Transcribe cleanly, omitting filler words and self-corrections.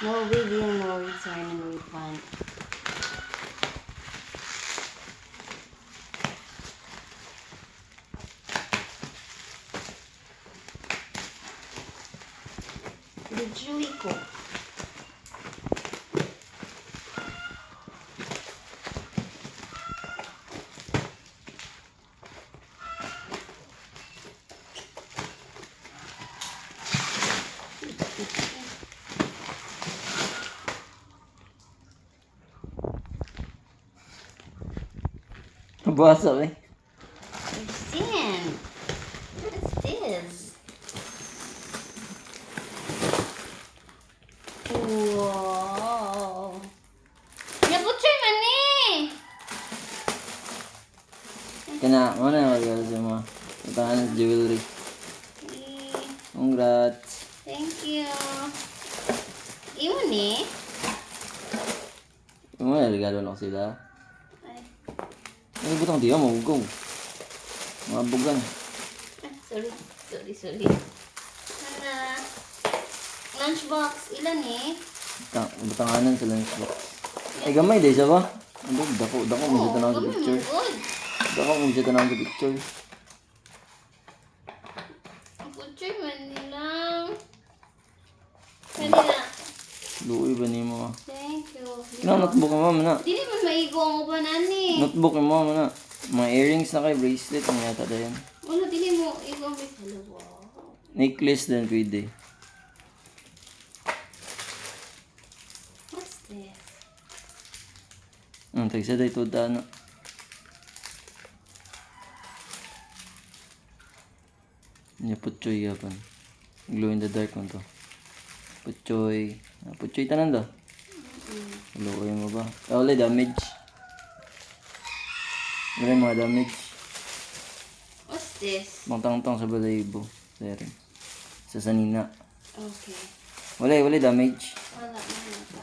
No video, no return, and refund. Chewy ko. Basa eh. Sin. What's this? Wow. Nabutcher man eh. Kena, mana yang regalo sa mga utangan sa jewelry. Congrats. Thank you. Iwan eh. Yung mga regalo na ko sila. Ay. Ano butang diya, mahugaw. Mga bugan. Sorry. Ana. Lunchbox. Ilan eh? Butanganan sa lunchbox. Ay, gamay din siya ba? Ano, dako mo siya tanawag sa picture. Good. Dako mo siya tanawag sa picture. Butcher man nilang. Kanina. Luoy ba niyo mo? Thank you. Kina notebook mo na. Dili man maigo ang uban ani. Notebook mo na. Mga earrings na kay bracelet ang yata dayan. Wala dili mo igo ang hello. Necklace din pwede. What's this? Tagsa dahi ito na. Niya putsoy yapan. Glow in the dark man to. Putsoy. Putsoy tanan do. Luoy mo ba? Wala damage. Wala mga damage. What's this? Mangtang-tang sa balayibo. Sari. Sa sanina. Okay. Wala damage.